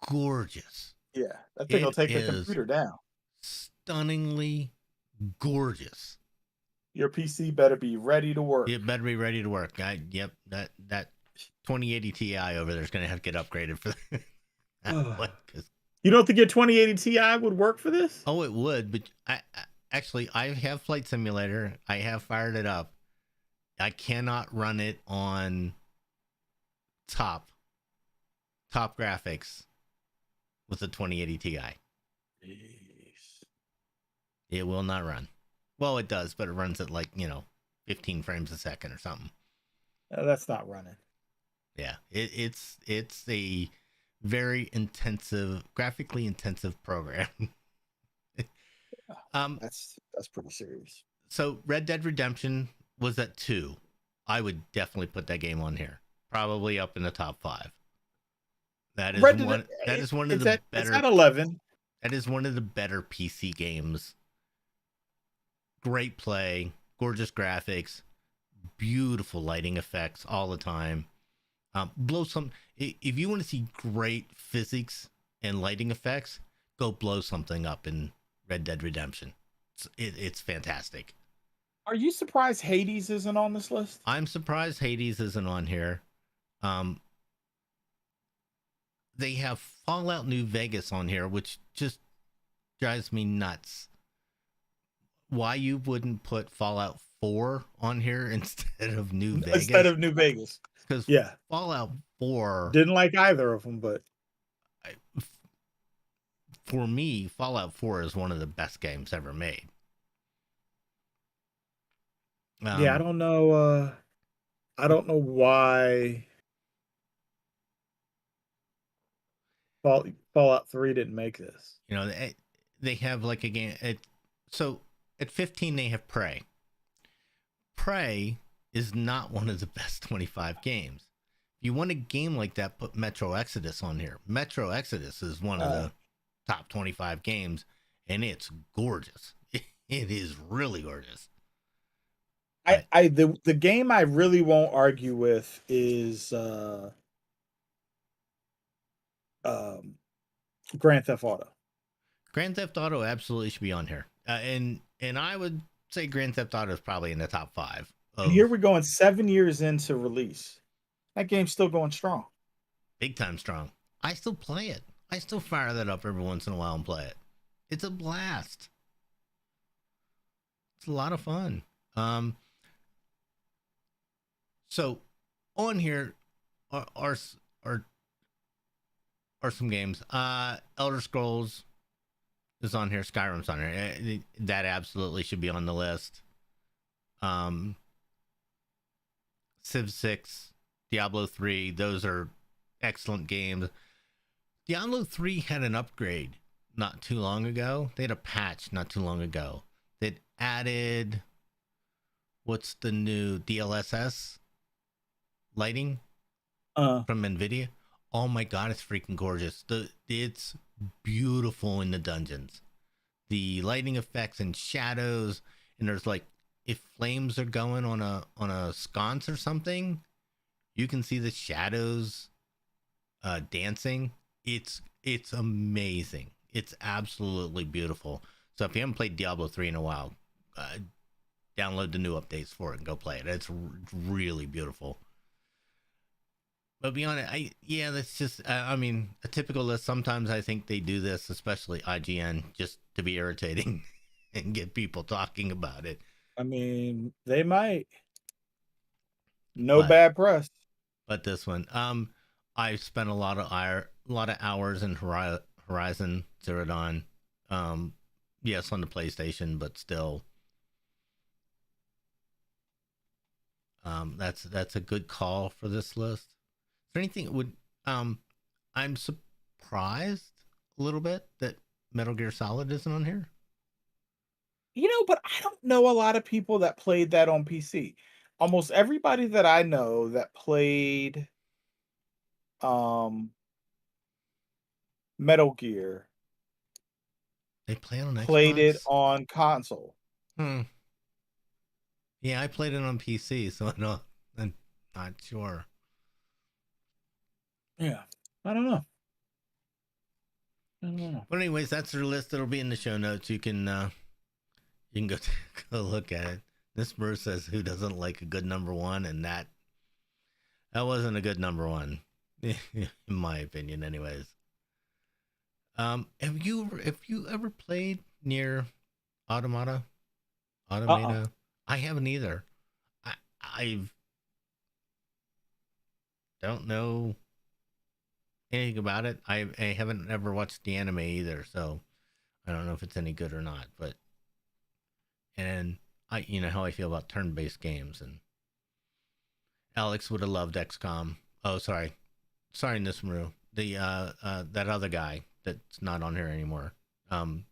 gorgeous. Yeah, that thing will take the computer down. Stunningly gorgeous. Your PC better be ready to work. It better be ready to work. That 2080 Ti over there is going to have to get upgraded for that. You don't think your 2080 Ti would work for this? Oh, it would, but actually, I have Flight Simulator. I have fired it up. I cannot run it on top graphics with the 2080 Ti. Jeez. It will not run. Well, it does, but it runs at like 15 frames a second or something. That's not running. Yeah, it's a very intensive, graphically intensive program. um, That's pretty serious. so Red Dead Redemption was at 2. I would definitely put that game on here, probably up in the top 5. That is Red one. Dead, That is one of it's the it's better. at 11. That is one of the better PC games. Great play, gorgeous graphics, beautiful lighting effects all the time. Blow some. If you want to see great physics and lighting effects, go blow something up in Red Dead Redemption. It's fantastic. Are you surprised Hades isn't on this list? I'm surprised Hades isn't on here. Um, they have Fallout New Vegas on here, which just drives me nuts. Why you wouldn't put Fallout 4 on here instead of New Vegas? Instead of New Vegas. Because Yeah. Fallout 4 Didn't like either of them, but for me, Fallout 4 is one of the best games ever made. yeah, I don't know. I don't know why Fallout 3 didn't make this. They have like a game. So at 15, they have Prey. Prey is not one of the best 25 games. If you want a game like that, put Metro Exodus on here. Metro Exodus is one of the top 25 games, and it's gorgeous. It is really gorgeous. The game I really won't argue with is Grand Theft Auto. Grand Theft Auto absolutely should be on here, and I would say Grand Theft Auto is probably in the top 5. And here we're going 7 years into release. That game's still going strong. Big time strong. I still play it. I still fire that up every once in a while and play it. It's a blast. It's a lot of fun. So on here are some games. Elder Scrolls is on here. Skyrim's on here. That absolutely should be on the list. Civ 6, Diablo 3, those are excellent games. Diablo 3 had an upgrade not too long ago. They had a patch not too long ago that added, what's the new DLSS lighting from NVIDIA? Oh my god, it's freaking gorgeous. It's beautiful in the dungeons. The lighting effects and shadows, and there's like, if flames are going on a sconce or something, you can see the shadows dancing. It's amazing. It's absolutely beautiful. So if you haven't played Diablo 3 in a while, download the new updates for it and go play it. It's really beautiful. But beyond it, that's just, I mean, a typical list. Sometimes I think they do this, especially IGN, just to be irritating and get people talking about it. I mean, they might. Bad press. But this one, I spent a lot of hours in Horizon Zero Dawn. Yes, on the PlayStation, but still, that's a good call for this list. Is there anything that would I'm surprised a little bit that Metal Gear Solid isn't on here. But I don't know a lot of people that played that on PC. Almost everybody that I know that played Metal Gear, they play it on played Xbox? it on console. Yeah, I played it on PC, so I'm not sure. Yeah, I don't know. But anyways, that's their list. It'll be in the show notes. You can go look at it. This Bruce says, "Who doesn't like a good number one?" And that wasn't a good number one, in my opinion. Anyways, have you ever played near Automata? Uh-uh. Automata? I haven't either. I don't know anything about it. I haven't ever watched the anime either, so I don't know if it's any good or not. But and you know how I feel about turn-based games, and Alex would have loved XCOM. Oh, sorry, Nismaru. The that other guy that's not on here anymore. Um,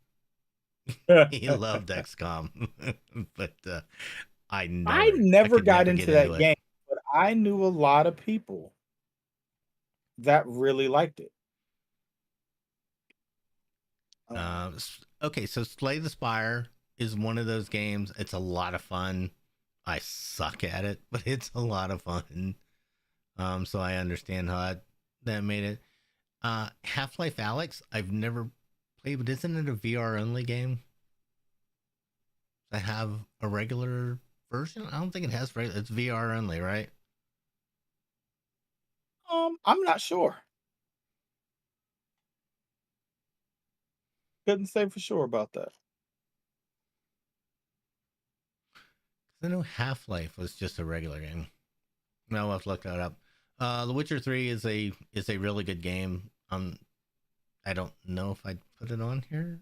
he loved XCOM, but I I never could got never get into into that it. game, but I knew a lot of people that really liked it. Uh, okay, so Slay the Spire is one of those games. It's a lot of fun. I suck at it, but it's a lot of fun. So I understand how that made it. Half Life Alex, I've never played, but isn't it a VR only game? I have a regular version. I don't think it has regular. It's VR only, right? I'm not sure. Couldn't say for sure about that. I know Half Life was just a regular game. I'll have to look that up. The Witcher 3 is a really good game. I don't know if I'd put it on here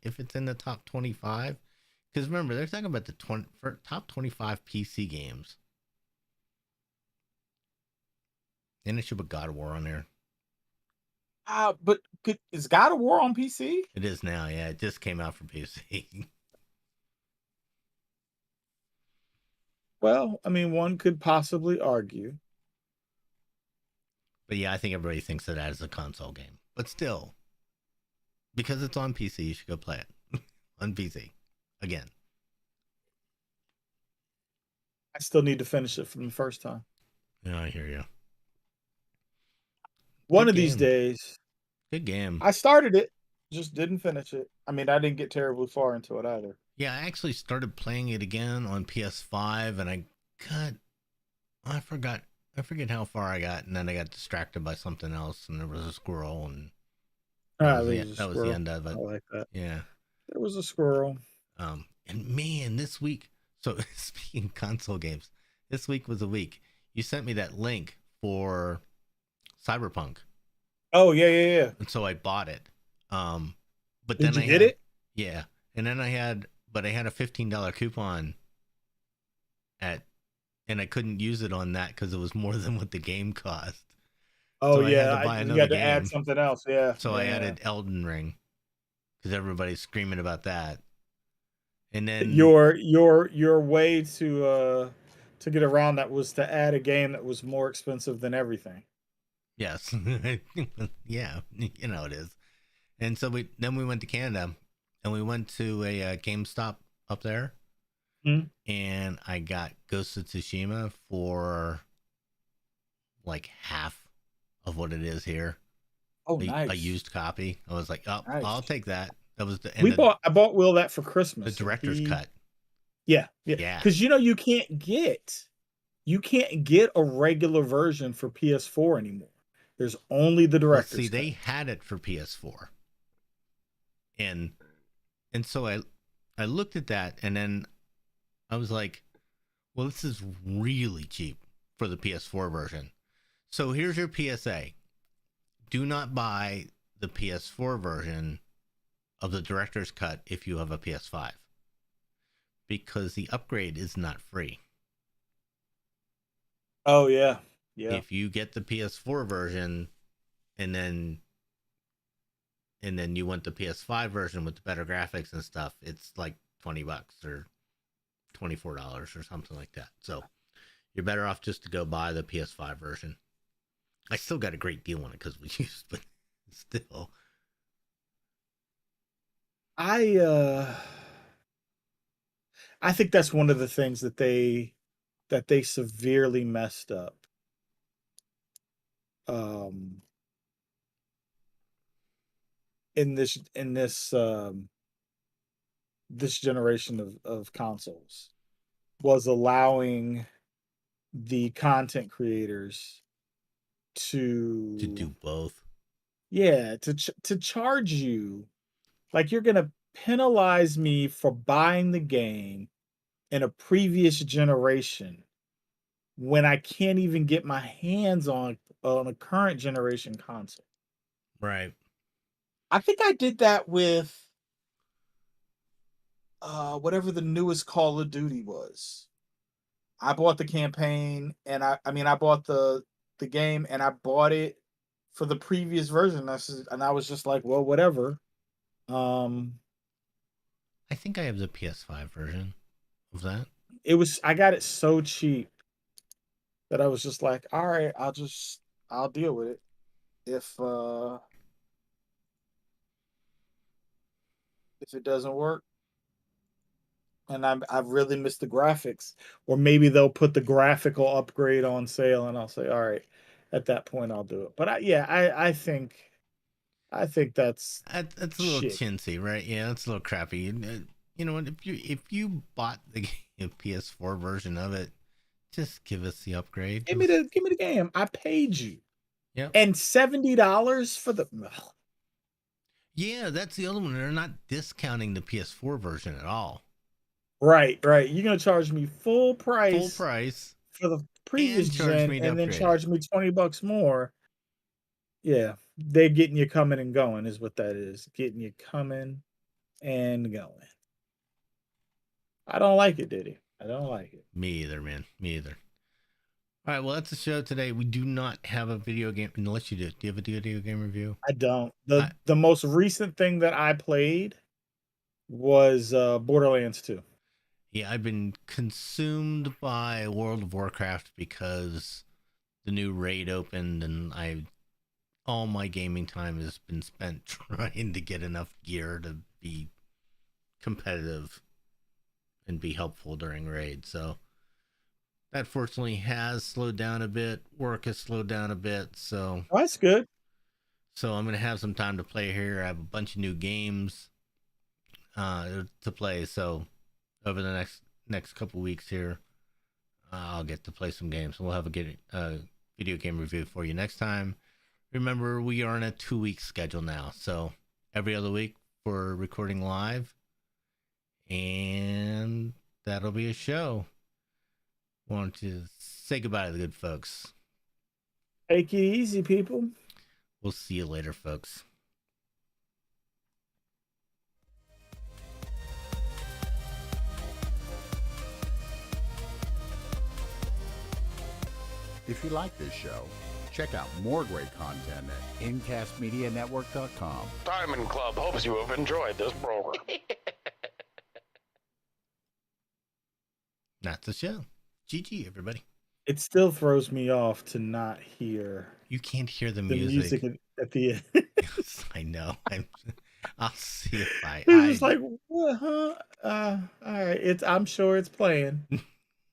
if it's in the top 25. Because remember, they're talking about the top 25 PC games. And it should put God of War on there. But is God of War on PC? It is now, yeah. It just came out for PC. Well, I mean, one could possibly argue. But yeah, I think everybody thinks of that as a console game. But still, because it's on PC, you should go play it on PC again. I still need to finish it from the first time. Yeah, I hear you. One Good of these game. days. Good game. I started it, just didn't finish it. I mean, I didn't get terribly far into it either. Yeah, I actually started playing it again on PS5, and I got I forgot I forget how far I got, and then I got distracted by something else, and there was a squirrel, and Ah, there was a that was the squirrel. end of I it. like that. Yeah. There was a squirrel. And man, this week. So speaking console games, this week was a week. You sent me that link for Cyberpunk, Oh, yeah, yeah, yeah. and so I bought it. But Did then you I get had it? yeah, and then I had a $15 coupon at, and I couldn't use it on that because it was more than what the game cost. Oh, So I had yeah. to buy You another had to add game. something else. Yeah, So I yeah. added Elden Ring because everybody's screaming about that. And then Your way to get around that was to add a game that was more expensive than everything. yes, yeah, you know it is. And so we went to Canada, and we went to a GameStop up there, Hmm? and I got Ghost of Tsushima for like half of what it is here. Oh, A nice. used copy. I was like, oh, I'll Nice. take that. That was the and We bought I bought Will that for the Christmas, and director's he cut. yeah, yeah. Yeah. Because you can't get a regular version for PS4 anymore. There's only the Well, see, director's they cut. had it for PS4, and so I looked at that, and then I was like, well, this is really cheap for the PS4 version. So here's your PSA: do not buy the PS4 version of the director's cut if you have a PS5, because the upgrade is not free. Oh yeah. Yeah. If you get the PS4 version and then you want the PS5 version with the better graphics and stuff, it's like $20 or $24 or something like that. So you're better off just to go buy the PS5 version. I still got a great deal on it because we used, but still. I uh I think that's one of the things that they severely messed up. Um in this generation of consoles was allowing the content creators To do to both. yeah to charge you like you're gonna penalize me for buying the game in a previous generation when I can't even get my hands on a current generation console. Right. I think I did that with whatever the newest Call of Duty was. I bought the campaign and I bought the game and I bought it for the previous version. And I was just like, well, whatever. Um I think I have the PS5 version of that. it was I got it so cheap that I was just like, all right, I'll deal with it. If it doesn't work and I've really missed the graphics, or maybe they'll put the graphical upgrade on sale and I'll say, all right, at that point I'll do it. But I think that's That's a little shit. chintzy, right? Yeah, that's a little crappy. You know what? If you bought the PS4 version of it, just give us the upgrade. Give me the game. I paid you. Yep. And $70 for the ugh. Yeah, that's the other one. They're not discounting the PS4 version at all. Right, right. You're gonna charge me full Full price price for the previous and charge gen me to and then upgrade it. charge me $20 more. Yeah, they're getting you coming and going is what that is. Getting you coming and going. I don't like it, Diddy. I don't like it. Me either, man. Me either. All right, well, that's the show today. We do not have a video game, unless you do. Do you have a video game review? I don't. I, The most recent thing that I played was Borderlands 2. yeah, I've been consumed by World of Warcraft because the new raid opened, and all my gaming time has been spent trying to get enough gear to be competitive and be helpful during raids. So that fortunately has slowed down a bit. Work has slowed down a bit, Oh, that's good. so I'm gonna have some time to play here. I have a bunch of new games to play, so over the next couple weeks here, I'll get to play some games. We'll have a video game review for you next time. Remember, we are on a 2-week schedule now, so every other week for recording live, and that'll be a show. Want to say goodbye to the good folks. Take it easy, people. We'll see you later, folks. If you like this show, check out more great content at incastmedianetwork.com. Diamond Club hopes you have enjoyed this program. That's the show. GG, everybody. It still throws me off to not hear You can't hear the the music. music at the end. Yes, I know. I'll see if It's just like, what, huh? All right. I'm sure it's playing,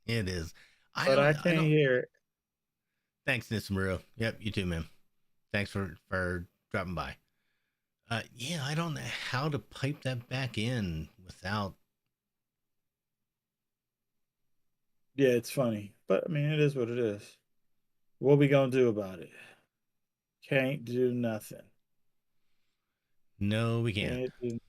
It is. but I can't don't. hear it. Thanks, Nismaru. Yep, you too, man. Thanks for dropping by. Yeah, I don't know how to pipe that back in without. Yeah, it's funny, but I mean, it is what it is. What we gonna do about it? Can't do nothing. No, we can't. Can't do